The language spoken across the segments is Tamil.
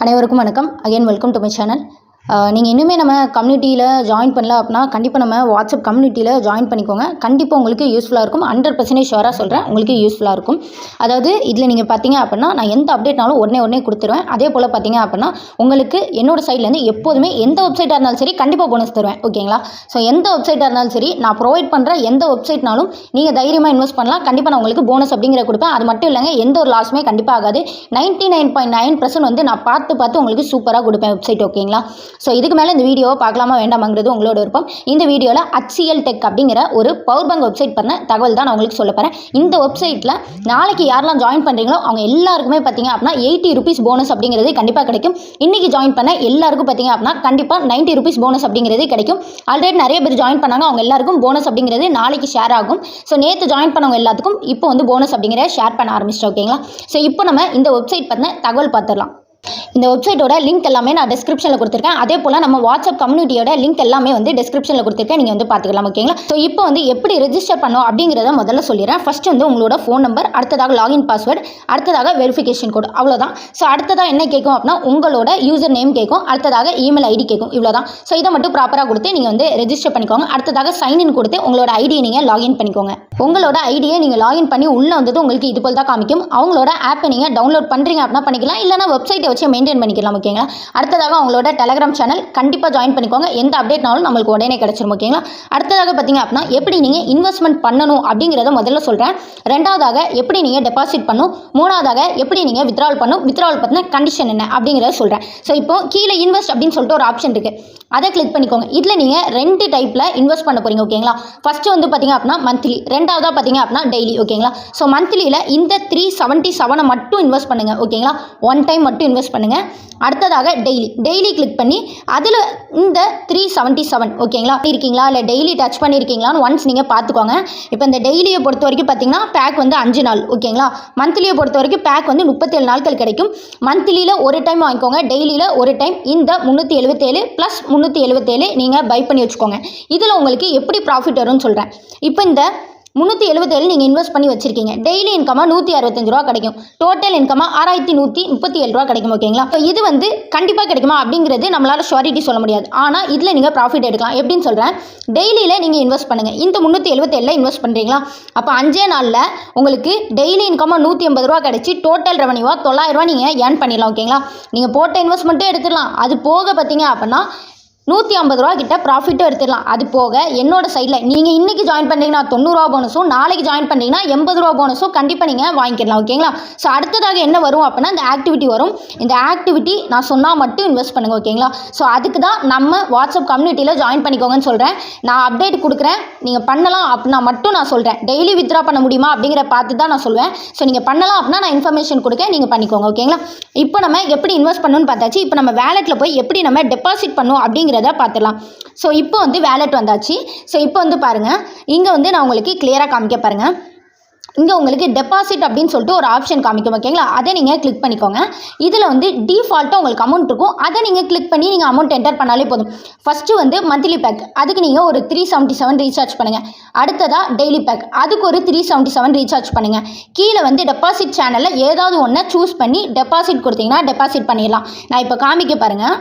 அனைவருக்கும் வணக்கம். Again welcome to my channel. நீங்கள் இன்னுமே நம்ம கம்யூனிட்டியில் ஜாயின் பண்ணல அப்படின்னா கண்டிப்பாக நம்ம வாட்ஸ்அப் கம்யூனிட்டியில் ஜாயின் பண்ணிக்கோங்க. கண்டிப்பாக உங்களுக்கு யூஸ்ஃபுல்லாக இருக்கும். 100% ஷுவராக சொல்கிறேன், உங்களுக்கு யூஸ்ஃபுல்லாக இருக்கும். அதாவது இதில் நீங்கள் பார்த்தீங்க அப்படின்னா நான் எந்த அப்டேட்னாலும் உடனே கொடுத்துருவேன். அதே போல் பார்த்தீங்க அப்படின்னா உங்களுக்கு என்னோடய சைட்லேருந்து எப்போதுமே எந்த வெப்சைட்டாக இருந்தாலும் சரி கண்டிப்பாக போனஸ் தருவேன். ஓகேங்களா? ஸோ எந்த வெப்சைட்டாக இருந்தாலும் சரி நான் ப்ரொவைட் பண்ணுற எந்த வெப்சைட்னாலும் நீங்கள் தைரியமாக இன்வெஸ்ட் பண்ணலாம். கண்டிப்பாக நான் உங்களுக்கு போனஸ் அப்படிங்கிற கொடுப்பேன். அது மட்டும் இல்லைங்க, எந்த ஒரு லாஸுமே கண்டிப்பாக ஆகாது. 99.9% வந்து நான் பார்த்து உங்களுக்கு சூப்பராக கொடுப்பேன் வெப்சைட். ஓகேங்களா? ஸோ இதுக்கு மேலே இந்த வீடியோவை பார்க்கலாமா வேண்டாமாங்கிறது உங்களோட விருப்பம். இந்த வீடியோவில் HCL Tech அப்படிங்கிற ஒரு பவர் பேங்க் வெப்சைட் பண்ண தகவல் தான் நான் உங்களுக்கு சொல்ல போகிறேன். இந்த வெப்சைட்டில் நாளைக்கு யாரெல்லாம் ஜாயின் பண்ணுறீங்களோ அவங்க எல்லாருக்குமே பார்த்தீங்க அப்படின்னா 80 ரூபீஸ் போனஸ் அப்படிங்கிறது கண்டிப்பாக கிடைக்கும். இன்றைக்கி ஜாயின் பண்ண எல்லாருக்கும் பார்த்தீங்க அப்படின்னா கண்டிப்பாக 90 ரூபீஸ் போனஸ் அப்படிங்கிறது கிடைக்கும். ஆல்ரெடி நிறைய பேர் ஜாயின் பண்ணாங்க, அவங்க எல்லாருக்கும் போனஸ் அப்படிங்கிறது நாளைக்கு ஷேர் ஆகும். ஸோ நேற்று ஜாயின் பண்ணவங்க எல்லாத்துக்கும் இப்போ வந்து போனஸ் அப்படிங்கிற ஷேர் பண்ண ஆரம்பிச்சிட்டோம். ஓகேங்களா? ஸோ இப்போ நம்ம இந்த வெப்சைட் பண்ண தகவல் பார்த்துடலாம். இந்த வெப்சைட்டோட லிங்க் எல்லாமே நான் டிஸ்கிரிப்ஷனில் கொடுத்துருக்கேன். அதே போல் நம்ம வாட்ஸ்அப் கம்யூனிட்டியோட லிங்க் எல்லாமே வந்து டிஸ்கிரிப்ஷனில் கொடுத்துருக்கேன், நீங்கள் வந்து பார்த்துக்கலாம். ஓகேங்களா? ஸோ இப்போ வந்து எப்படி ரெஜிஸ்டர் பண்ணோம் அப்படிங்கிறத முதல்ல சொல்லிடுறேன். ஃபர்ஸ்ட் வந்து உங்களோட ஃபோன் நம்பர், அடுத்ததாக லாகின் பாஸ்வேர்டு, அடுத்ததாக வெரிஃபிகேஷன் கோட், அவ்வளோதான். ஸோ அடுத்ததாக என்ன கேட்கும் அப்படின்னா உங்களோட யூசர் நேம் கேட்கும், அடுத்ததாக இமெயில் ஐடி கேட்கும், இவ்வளோதான். ஸோ இதை மட்டும் ப்ராப்பராக கொடுத்து நீங்கள் வந்து ரெஜிஸ்டர் பண்ணிக்கோங்க. அடுத்ததாக சைன்இன் கொடுத்து உங்களோட ஐடியை நீங்கள் லாகின் பண்ணிக்கோங்க. உங்களோட ஐடியை நீங்கள் லாகின் பண்ணி உள்ளே வந்தது உங்களுக்கு இது போல் தான் காமிக்கும். அவங்களோட ஆப்பை நீங்கள் டவுன்லோட் பண்ணுறீங்க அப்படின்னா பண்ணிக்கலாம், இல்லைனா வெப்சைட்டை வச்சு மெயின்டைன் பண்ணிக்கலாம். ஓகேங்களா? அடுத்ததாக அவங்களோட டெலகிராம் சேனல் கண்டிப்பாக ஜாயின் பண்ணிக்கோங்க. எந்த அப்டேட்னாலும் நம்மளுக்கு உடனே கிடைச்சிரும். ஓகேங்களா? அடுத்ததாக பார்த்தீங்க அப்படின்னா எப்படி நீங்கள் இன்வெஸ்ட்மெண்ட் பண்ணணும் அப்படிங்கிறத முதல்ல சொல்கிறேன். ரெண்டாவதாக எப்படி நீங்கள் டெபாசிட் பண்ணணும், மூணாவதாக எப்படி நீங்கள் வித்ட்ராவல் பண்ணணும், வித்ட்ராவல் பற்றின கண்டிஷன் என்ன அப்படிங்கிறத சொல்கிறேன். ஸோ இப்போ கீழே இன்வெஸ்ட் அப்படின்னு சொல்லிட்டு ஒரு ஆப்ஷன் இருக்குது, அதை கிளிக் பண்ணிக்கோங்க. இதில் நீங்கள் 2 டைப்பில் இன்வெஸ்ட் பண்ண போகிறீங்க. ஓகேங்களா? ஃபஸ்ட்டு வந்து பார்த்தீங்க அப்படின்னா மந்த்லி, ரெண்டாவதாக பார்த்தீங்க அப்படின்னா டெய்லி. ஓகேங்களா? ஸோ மந்த்லியில் இந்த 377 மட்டும் இன்வெஸ்ட் பண்ணுங்கள். ஓகேங்களா? 1 டைம் மட்டும் இன்வெஸ்ட் பண்ணுங்கள். அடுத்ததாக டெய்லி கிளிக் பண்ணி அதில் இந்த 377 ஓகேங்களா இருக்கீங்களா இல்லை டெய்லி டச் பண்ணியிருக்கீங்களான்னு ஒன்ஸ் நீங்கள் பார்த்துக்கோங்க. இப்போ இந்த டெய்லியை பொறுத்த வரைக்கும் பார்த்தீங்கன்னா பேக் வந்து 5 நாள். ஓகேங்களா? மந்த்லியை பொறுத்த வரைக்கும் பேக் வந்து 37 நாட்கள் கிடைக்கும். மந்த்லியில் ஒரு டைம் வாங்கிக்கோங்க, டெய்லியில் ஒரு டைம். இந்த 377 + 377 நீங்கள் பை பண்ணி வச்சுக்கோங்க. இதில் உங்களுக்கு எப்படி ப்ராஃபிட் வரும்னு சொல்கிறேன். இப்போ இந்த 377 நீங்கள் இன்வெஸ்ட் பண்ணி வச்சிருக்கீங்க. டெய்லி இன்கமாக 165 ரூபா கிடைக்கும். டோட்டல் இன்கமாக 6137 ரூபா கிடைக்கும். ஓகேங்களா? இப்போ இது வந்து கண்டிப்பாக கிடைக்குமா அப்படிங்கிறது நம்மளால் ஷுவரிட்டி சொல்ல முடியாது. ஆனால் இதில் நீங்கள் ப்ராஃபிட் எடுக்கலாம். எப்படின்னு சொல்கிறேன். டெய்லியில் நீங்கள் இன்வெஸ்ட் பண்ணுங்கள். இந்த 377 இன்வெஸ்ட் பண்ணுறீங்களா, அப்போ 5 நாளில் உங்களுக்கு டெய்லி இன்கமாக 180 ரூபா கிடைச்சி டோட்டல் ரெவன்யூவாக 900 ரூபா நீங்கள் ஏர்ன் பண்ணிடலாம். ஓகேங்களா? நீங்கள் போட்ட இன்வெஸ்ட்மெண்ட்டும் எடுத்துடலாம், அது போக பார்த்தீங்க அப்படின்னா 150 ரூபா கிட்ட ப்ராஃபிட்டும் எடுத்துடலாம். அது போக என்னோட சைடில் நீங்கள் இன்றைக்கி ஜாயின் பண்ணுறீங்கன்னா 90 ரூபா போனஸும், நாளைக்கு ஜாயின் பண்ணுறீங்கன்னா 80 ரூபா போனஸும் கண்டிப்பாக நீங்கள் வாங்கிக்கலாம். ஓகேங்களா? ஸோ அடுத்ததாக என்ன வரும் அப்படின்னா இந்த ஆக்டிவிட்டி வரும். இந்த ஆக்டிவிட்டி நான் சொன்னால் மட்டும் இன்வெஸ்ட் பண்ணுங்கள். ஓகேங்களா? ஸோ அதுக்கு தான் நம்ம வாட்ஸ்அப் கம்யூனிட்டியில் ஜாயின் பண்ணிக்கோங்கன்னு சொல்கிறேன். நான் அப்டேட் கொடுக்குறேன், நீங்கள் பண்ணலாம் அப்படின்னா மட்டும் நான் சொல்கிறேன். டெய்லி வித்ட்ரா பண்ண முடியுமா அப்படிங்கிற பார்த்து தான் நான் சொல்லுவேன். ஸோ நீங்கள் பண்ணலாம் அப்படின்னா நான் இன்ஃபர்மேஷன் கொடுக்க நீங்கள் பண்ணிக்கோங்க. ஓகேங்களா? இப்போ நம்ம எப்படி இன்வெஸ்ட் பண்ணணும்னு பார்த்தாச்சு. இப்போ நம்ம வேலெட்டில் போய் எப்படி நம்ம டெபாசிட் பண்ணணும் அப்படிங்கிறத பார்த்துடலாம். ஸோ இப்போ வந்து வேலெட் வந்தாச்சு. ஸோ இப்போ வந்து பாருங்கள், இங்கே வந்து நான் உங்களுக்கு கிளியராக காமிக்க பாருங்கள். இங்கே உங்களுக்கு டெபாசிட் அப்படின்னு சொல்லிட்டு ஒரு ஆப்ஷன் காமிக்கும். ஓகேங்களா? அதை நீங்கள் கிளிக் பண்ணிக்கோங்க. இதில் வந்து டிஃபால்ட்டாக உங்களுக்கு அமௌண்ட் இருக்கும், அதை நீங்கள் கிளிக் பண்ணி நீங்கள் அமௌண்ட் என்டர் பண்ணாலே போதும். ஃபஸ்ட்டு வந்து மந்த்லி பேக், அதுக்கு நீங்கள் ஒரு 377 ரீசார்ஜ் பண்ணுங்கள். அடுத்ததாக டெய்லி பேக், அதுக்கு ஒரு 377 ரீசார்ஜ் பண்ணுங்கள். கீழே வந்து டெபாசிட் சேனலில் ஏதாவது ஒன்று சூஸ் பண்ணி டெபாசிட் கொடுத்தீங்கன்னா டெபாசிட் பண்ணிடலாம். நான் இப்போ காமிக்க பாருங்கள்.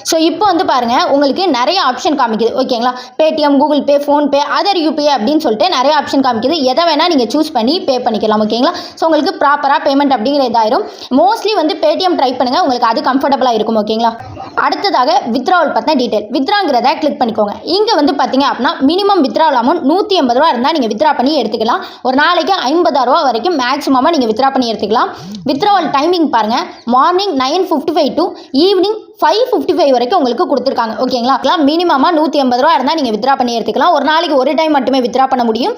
ஸோ இப்போ வந்து பாருங்கள், உங்களுக்கு நிறைய ஆப்ஷன் காமிக்குது. ஓகேங்களா? Paytm, Google Pay, PhonePe, other UPI அப்படின்னு சொல்லிட்டு நிறைய ஆப்ஷன் காமிக்குது. எதை வேணால் நீங்கள் சூஸ் பண்ணி பே பண்ணிக்கலாம். ஓகேங்களா? ஸோ உங்களுக்கு ப்ராப்பராக பேமெண்ட் அப்படிங்கிற இதாயிரும். மோஸ்ட்லி வந்து பேடிஎம் ட்ரை பண்ணுங்கள், உங்களுக்கு அது கம்ஃபர்டபுளாக இருக்கும். ஓகேங்களா? அடுத்ததாக வித்ட்ராவல் பற்றின டீட்டெயில், வித்ட்ராங்கிறத கிளிக் பண்ணிக்கோங்க. இங்கே வந்து பார்த்தீங்க அப்படின்னா மினிமம் வித்ட்ராவல் அமௌண்ட் 180 ரூபா இருந்தால் நீங்கள் வித்ட்ரா பண்ணி எடுத்துக்கலாம். ஒரு நாளைக்கு 50 ரூபா வரைக்கும் மேக்ஸிமமாக நீங்கள் வித்ட்ரா பண்ணி எடுத்துக்கலாம். வித்ட்ராவல் டைமிங் பாருங்கள், மார்னிங் 9:55 டு ஈவினிங் 5:55 வரைக்கும் உங்களுக்கு கொடுத்துருக்காங்க. ஓகேங்களா? மினிமமாக 180 ரூபா இருந்தால் நீங்கள் வித்ட்ரா பண்ணி எடுத்துக்கலாம். ஒரு நாளைக்கு ஒரு டைம் மட்டுமே வித்ட்ரா பண்ண முடியும்.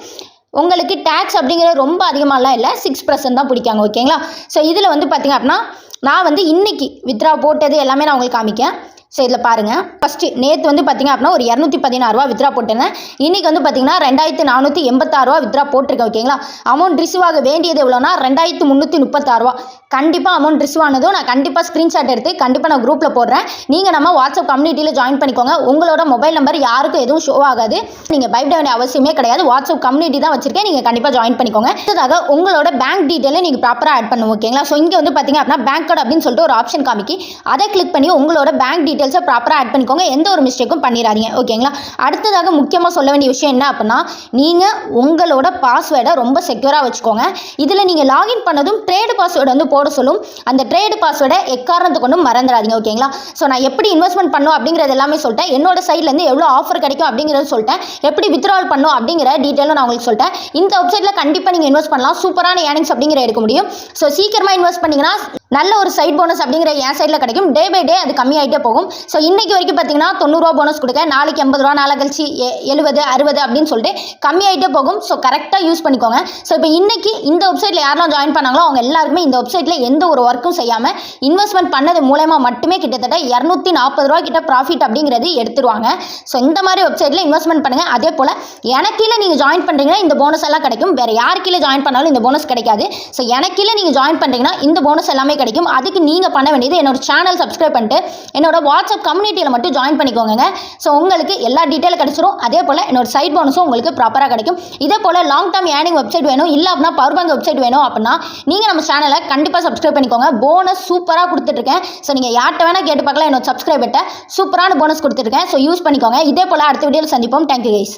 உங்களுக்கு டேக்ஸ் அப்படிங்கிறது ரொம்ப அதிகமாகலாம் இல்லை, 6% தான் பிடிக்காங்க. ஓகேங்களா? ஸோ இதில் வந்து பார்த்திங்க அப்படின்னா நான் வந்து இன்றைக்கி வித்ட்ரா போட்டது எல்லாமே நான் உங்களுக்கு காமிக்கேன். ஸோ இதில் பாருங்கள், ஃபஸ்ட்டு நேற்று வந்து பார்த்திங்க அப்படின்னா ஒரு 216 ரூபா வித்ரா போட்டிருந்தேன். இன்றைக்கி வந்து பார்த்திங்கன்னா 2486 ரூபா வித்ரா போட்டிருக்கேன். ஓகேங்களா? அமௌண்ட் ரிசீவ் ஆக வேண்டியது எவ்வளோனா 2336 ரூபா. கண்டிப்பாக அமௌண்ட் ரிசீவ் ஆனதும் நான் கண்டிப்பாக ஸ்க்ரீன்ஷாட் எடுத்து கண்டிப்பாக நான் குரூப்பில் போடுறேன். நீங்கள் நம்ம வாட்ஸ்அப் கம்யூனிட்டியில் ஜாயின் பண்ணிக்கோங்க. உங்களோட மொபைல் நம்பர் யாருக்கும் எதுவும் ஷோ ஆகாது. நீங்கள் பயப்பட வேண்டிய அவசியமே கிடையாது. வாட்ஸ்அப் கம்யூனிட்டி தான் வச்சிருக்கேன். நீங்கள் கண்டிப்பாக ஜாயின் பண்ணிக்கோங்க. அடுத்ததாக உங்களோட பேங்க் டீட்டெயிலை நீங்கள் ப்ராப்பராக ஆட் பண்ணுவோம். ஓகேங்களா? ஸோ இங்கே வந்து பார்த்திங்க அப்படின்னா பேங்க் கார்டு அப்படின்னு சொல்லிட்டு ஒரு ஆப்ஷன் காமிக்கி அதை கிளிக் பண்ணி உங்களோட பேங்க் டீட்டெயில்ஸை ப்ராப்பராக ஆட் பண்ணிக்கோங்க. எந்த ஒரு மிஸ்டேக்கும் பண்ணிடாதீங்க. ஓகேங்களா? அடுத்ததாக முக்கியமாக சொல்ல வேண்டிய விஷயம் என்ன அப்படின்னா, நீங்கள் உங்களோட பாஸ்வேர்டை ரொம்ப செக்யூராக வச்சுக்கோங்க. இதில் நீங்கள் லாகின் பண்ணதும் ட்ரேடு பாஸ்வேர்டு வந்து போட சொல்லும். அந்த ட்ரேடு பாஸ்வேர்டை எக்காரணத்தை கொண்டும் மறந்துடாதீங்க. ஓகேங்களா? ஸோ நான் எப்படி இன்வெஸ்ட்மெண்ட் பண்ணும் அப்படிங்கிறது எல்லாமே சொல்லிட்டேன். என்னோட சைட்லேருந்து எவ்வளோ ஆஃபர் கிடைக்கும் அப்படிங்கிறத சொல்லிட்டேன். எப்படி வித்ட்ராவல் பண்ணும் அப்படிங்கிற டீட்டெயிலும் நான் உங்களுக்கு சொல்லிட்டேன். இந்த வெப்சைட்டில் கண்டிப்பாக நீங்கள் இன்வெஸ்ட் பண்ணலாம். சூப்பரான ஏர்னிங்ஸ் அப்படிங்கிற எடுக்க முடியும். ஸோ சீக்கிரமாக இன்வெஸ்ட் பண்ணிங்கன்னா நல்ல ஒரு சைட் போனஸ் அப்படிங்கிற என் சைடில் கிடைக்கும். டே பை டே அது கம்மியாகிட்டே போகும். ஸோ இன்றைக்கி வரைக்கும் பார்த்தீங்கன்னா 90 ரூபா போனஸ் கொடுக்க, நாளைக்கு 80 ரூபா, நாளை கழிச்சு 70, 60 அப்படின்னு சொல்லிட்டு கம்மியாகிட்டே போகும். ஸோ கரெக்டாக யூஸ் பண்ணிக்கோங்க. ஸோ இப்போ இன்றைக்கி இந்த வெப்சைட்டில் யாரெல்லாம் ஜாயின் பண்ணாங்களோ அவங்க எல்லாருக்குமே இந்த வெப்சைட்டில் எந்த ஒரு ஒர்க்கும் செய்யாமல் இன்வெஸ்ட்மெண்ட் பண்ணது மூலமாக மட்டுமே கிட்டத்தட்ட 240 ரூபா கிட்ட ப்ராஃபிட் அப்படிங்கிறது எடுத்துருவாங்க. ஸோ இந்த மாதிரி வெப்சைட்டில் இன்வெஸ்ட்மெண்ட் பண்ணுங்கள். அதே போல் எனக்கு கீழே நீங்கள் ஜாயின் பண்ணுறீங்கன்னா இந்த போனஸ் எல்லாம் கிடைக்கும். வேறு யார் கீழே ஜாயின் பண்ணாலும் இந்த போனஸ் கிடைக்காது. ஸோ எனக்கு கீழே நீங்கள் ஜாயின் பண்ணுறீங்கன்னா இந்த போனஸ் எல்லாமே கிடைக்கும். அதுக்கு நீங்கள் பண்ண வேண்டியது என்னோட சேனல் சப்ஸ்கிரைப் பண்ணிட்டு என்னோட வாட்ஸ்அப் கம்யூனிட்டியில் மட்டும் ஜாயின் பண்ணிக்கோங்க. ஸோ உங்களுக்கு எல்லா டீட்டெயிலும் கிடைச்சிரும். அதே போல் என்னோட சைட் போனஸும் உங்களுக்கு ப்ராப்பராக கிடைக்கும். இதே போல் லாங் டேர்ம் ஏர்னிங் வெப்சைட் வேணும், இல்லை அப்படின்னா பவர் பேங்க் வெப்சைட் வேணும் அப்படின்னா நீங்கள் நம்ம சேனலை கண்டிப்பாக சப்ஸ்கிரைப் பண்ணிக்கோங்க. போனஸ் சூப்பராக கொடுத்துட்ருக்கேன். ஸோ நீங்கள் யார்கிட்ட வேணால் கேட்டு பார்க்கலாம். என்னோட சப்ஸ்கிரைபர்கிட்ட சூப்பரான போனஸ் கொடுத்துருக்கேன். ஸோ யூஸ் பண்ணிக்கோங்க. இதே போல் அடுத்த வீடியோவில் சந்திப்போம். Thank you guys.